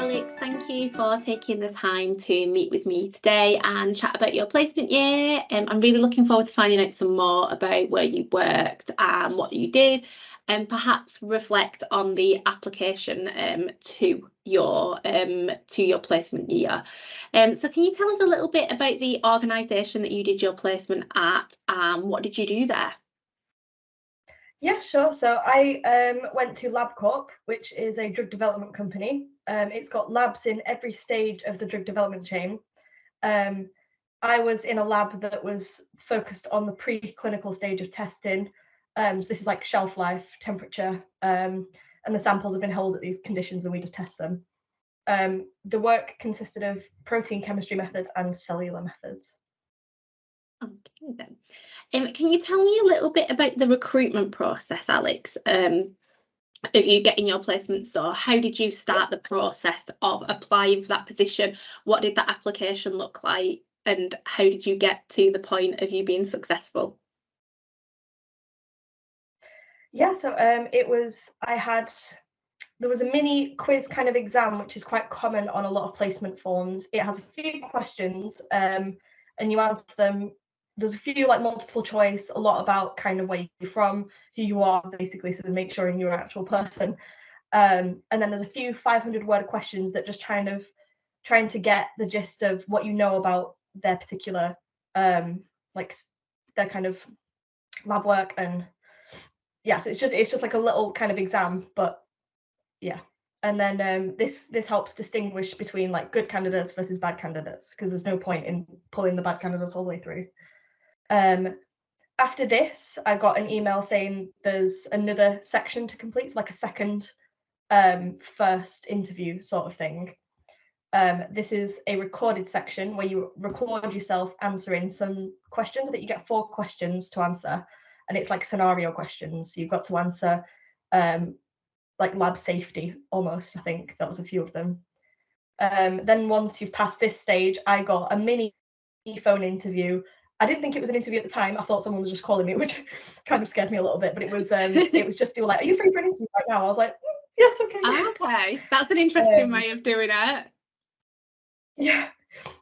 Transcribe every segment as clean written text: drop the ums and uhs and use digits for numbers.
Alex, thank you for taking the time to meet with me today and chat about your placement year. I'm really looking forward to finding out some more about where you worked and what you did, and perhaps reflect on the application to your placement year. So can you tell us a little bit about the organisation that you did your placement at, and what did you do there? Yeah, sure. So I went to LabCorp, which is a drug development company. It's got labs in every stage of the drug development chain. I was in a lab that was focused on the preclinical stage of testing. So this is like shelf life, temperature, and the samples have been held at these conditions and we just test them. The work consisted of protein chemistry methods and cellular methods. Okay then. Can you tell me a little bit about the recruitment process, Alex, of you getting your placement? So how did you start the process of applying for that position? What did that application look like? And how did you get to the point of you being successful? Yeah, so there was a mini quiz kind of exam, which is quite common on a lot of placement forms. It has a few questions and you answer them. There's a few like multiple choice, a lot about kind of where you're from, who you are, basically, so to make sure you're an actual person. And then there's a few 500-word questions that just kind of trying to get the gist of what you know about their particular, like their kind of lab work. And yeah, so it's just like a little kind of exam, but yeah. And then this helps distinguish between like good candidates versus bad candidates, because there's no point in pulling the bad candidates all the way through. After this, I got an email saying there's another section to complete, so like a second first interview sort of thing. This is a recorded section where you record yourself answering some questions. I think you get 4 questions to answer, and it's like scenario questions. So you've got to answer like lab safety almost. I think that was a few of them. Then once you've passed this stage, I got a mini phone interview. I didn't think it was an interview at the time. I thought someone was just calling me, which kind of scared me a little bit. But it was just, they were like, "Are you free for an interview right now?" I was like, "Yes, okay." Okay, that's an interesting way of doing it. Yeah.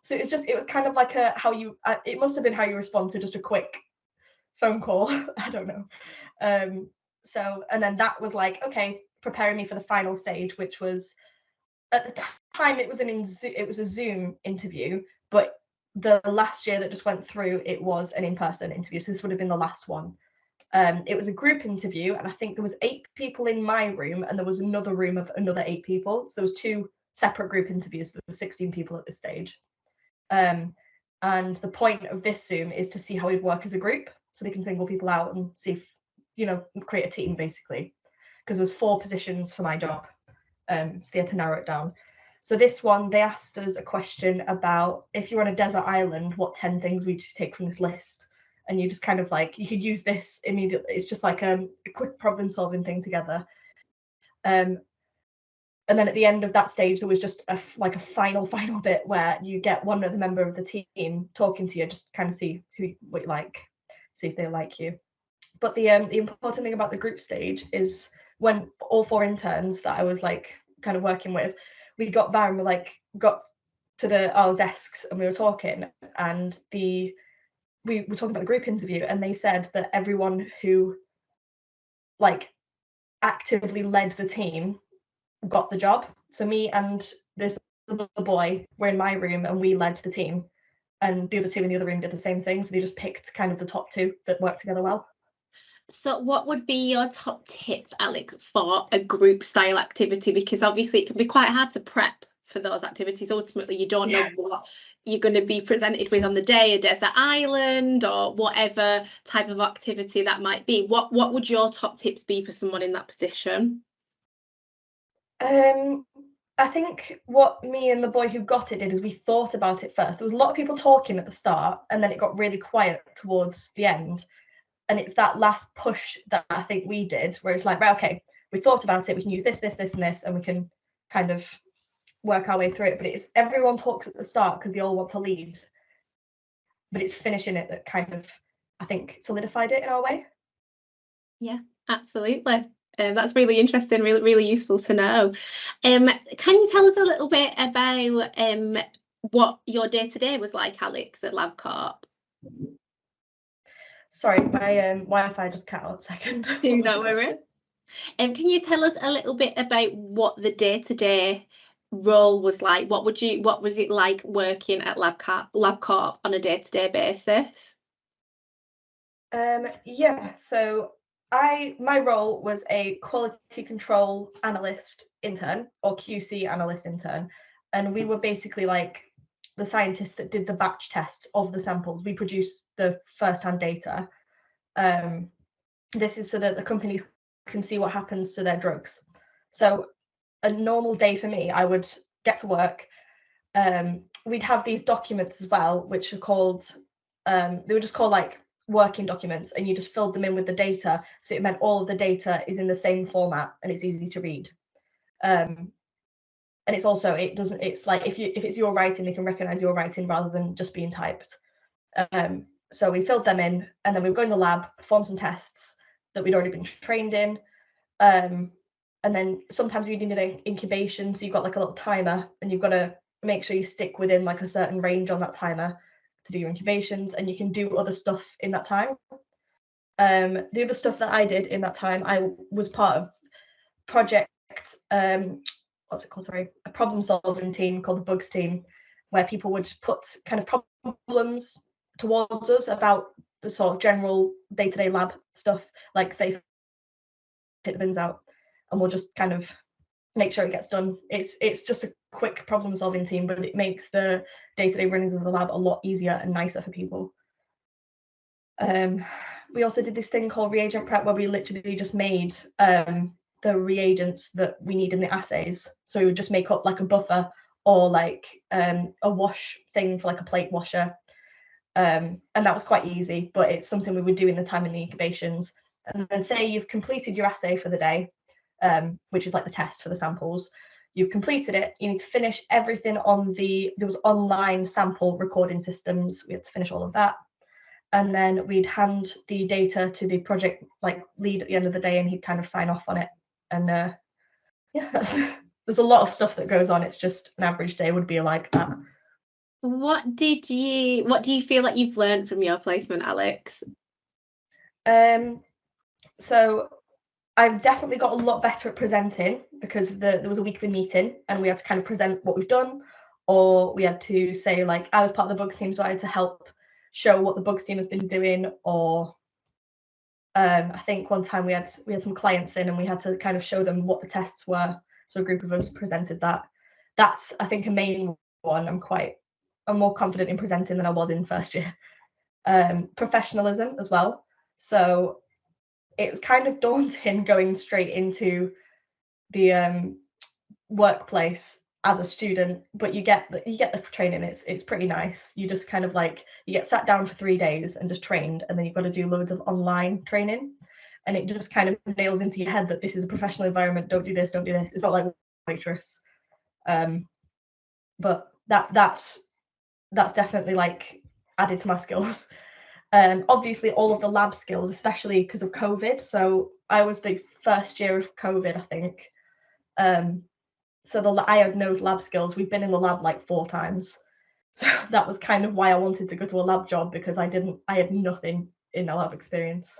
So it was kind of like it must have been how you respond to just a quick phone call. I don't know. So, and then that was like, okay, preparing me for the final stage, which was at the time it was a Zoom interview, but the last year that just went through, it was an in-person interview. So this would have been the last one. It was a group interview, and I think there was 8 people in my room, and there was another room of another 8 people. So there was 2 separate group interviews. There were 16 people at this stage. And the point of this Zoom is to see how we'd work as a group, so they can single people out and see if, create a team, basically, because there was 4 positions for my job. So they had to narrow it down. So this one, they asked us a question about, if you're on a desert island, what 10 things would you take from this list? And you just kind of like, you could use this immediately. It's just like a quick problem solving thing together. And then at the end of that stage, there was just a final bit where you get one other member of the team talking to you, just kind of see what you like, see if they like you. But the important thing about the group stage is when all 4 interns that I was like kind of working with, we got back and we got to our desks and we were talking, and we were talking about the group interview, and they said that everyone who like actively led the team got the job. So me and this other boy were in my room and we led the team, and the other 2 in the other room did the same thing. So they just picked kind of the top 2 that worked together well. So what would be your top tips, Alex, for a group style activity? Because obviously it can be quite hard to prep for those activities. Ultimately, you don't know what you're going to be presented with on the day, a desert island or whatever type of activity that might be. What would your top tips be for someone in that position? I think what me and the boy who got it did is we thought about it first. There was a lot of people talking at the start, and then it got really quiet towards the end. And it's that last push that I think we did, where it's like, right, okay, we thought about it, we can use this, this, this, and this, and we can kind of work our way through it. But it's everyone talks at the start because they all want to lead. But it's finishing it that kind of, I think, solidified it in our way. Yeah, absolutely. That's really interesting, really useful to know. Can you tell us a little bit about what your day-to-day was like, Alex, at LabCorp? Sorry, my Wi-Fi just cut out a second. Do not worry. Can you tell us a little bit about what the day-to-day role was like? What was it like working at LabCorp on a day-to-day basis? Yeah, so my role was a quality control analyst intern, or QC analyst intern, and we were basically like the scientists that did the batch tests of the samples. We produced the first-hand data. This is so that the companies can see what happens to their drugs. So a normal day for me, I would get to work. We'd have these documents as well, which are called, they were just called like working documents, and you just filled them in with the data. So it meant all of the data is in the same format and it's easy to read. And it's also, it's like if it's your writing, they can recognize your writing rather than just being typed. So we filled them in, and then we would go in the lab, perform some tests that we'd already been trained in. And then sometimes you need an incubation, so you've got like a little timer, and you've got to make sure you stick within like a certain range on that timer to do your incubations, and you can do other stuff in that time. The other stuff that I did in that time, I was part of project, what's it called? Sorry, a problem solving team called the bugs team, where people would put kind of problems towards us about the sort of general day-to-day lab stuff, like say take the bins out, and we'll just kind of make sure it gets done. It's just a quick problem solving team, but it makes the day-to-day runnings of the lab a lot easier and nicer for people. We also did this thing called reagent prep, where we literally just made the reagents that we need in the assays. So we would just make up like a buffer or like a wash thing for like a plate washer. And that was quite easy, but it's something we would do in the time in the incubations. And then say you've completed your assay for the day, which is like the test for the samples. You've completed it, you need to finish everything on there was online sample recording systems. We had to finish all of that. And then we'd hand the data to the project like lead at the end of the day, and he'd kind of sign off on it. And yeah, there's a lot of stuff that goes on. It's just an average day would be like that. What do you feel like you've learned from your placement, Alex? So I've definitely got a lot better at presenting, because there was a weekly meeting and we had to kind of present what we've done, or we had to say, like, I was part of the bugs team, so I had to help show what the bugs team has been doing. Or I think one time we had some clients in and we had to kind of show them what the tests were. So a group of us presented that. That's, I think, a main one. I'm more confident in presenting than I was in first year. Professionalism as well. So it was kind of daunting going straight into the workplace as a student, but you get the training. It's pretty nice. You just kind of like, you get sat down for 3 days and just trained, and then you've got to do loads of online training, and it just kind of nails into your head that this is a professional environment. Don't do this, don't do this. It's not like waitress. But that's definitely like added to my skills. Obviously all of the lab skills, especially because of COVID. So I was the first year of COVID, I think. So I had no lab skills. We've been in the lab like 4 times. So that was kind of why I wanted to go to a lab job, because I had nothing in a lab experience.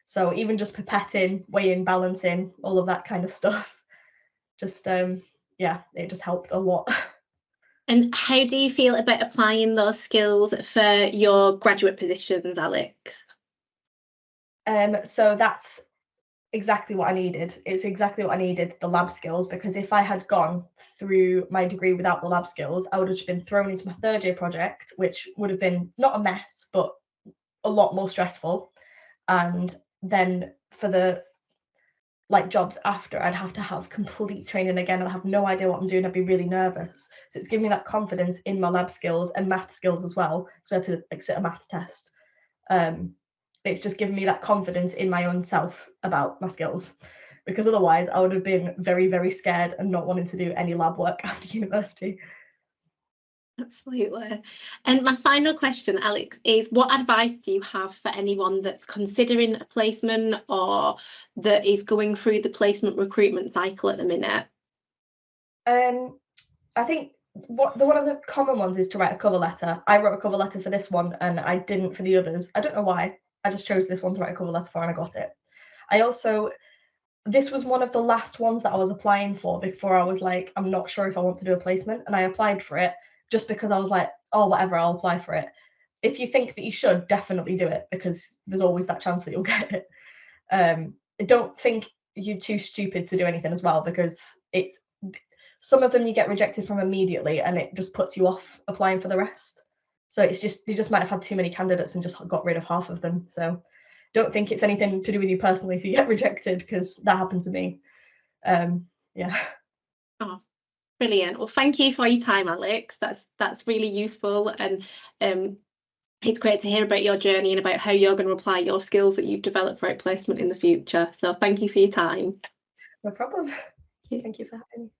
So even just pipetting, weighing, balancing, all of that kind of stuff, just yeah, it just helped a lot. And how do you feel about applying those skills for your graduate positions, Alex? So that's exactly what I needed. It's exactly what I needed, the lab skills, because if I had gone through my degree without the lab skills, I would have been thrown into my 3rd year project, which would have been not a mess, but a lot more stressful. And then for the like jobs after, I'd have to have complete training again. I'd have no idea what I'm doing. I'd be really nervous. So it's given me that confidence in my lab skills and math skills as well. So I had to like sit a maths test. It's just given me that confidence in my own self about my skills, because otherwise I would have been very, very scared and not wanting to do any lab work after university. Absolutely. And my final question, Alex, is what advice do you have for anyone that's considering a placement or that is going through the placement recruitment cycle at the minute? I think one of the common ones is to write a cover letter. I wrote a cover letter for this one and I didn't for the others. I don't know why. I just chose this one to write a cover letter for and I got it. This was one of the last ones that I was applying for before I was like, I'm not sure if I want to do a placement. And I applied for it just because I was like, oh, whatever, I'll apply for it. If you think that you should, definitely do it because there's always that chance that you'll get it. I don't think you're too stupid to do anything as well because it's some of them you get rejected from immediately and it just puts you off applying for the rest. So it's just, you just might have had too many candidates and just got rid of half of them. So don't think it's anything to do with you personally if you get rejected, because that happened to me. Yeah. Oh, brilliant. Well, thank you for your time, Alex. That's really useful, and it's great to hear about your journey and about how you're going to apply your skills that you've developed for outplacement in the future. So thank you for your time. No problem. Thank you for having me.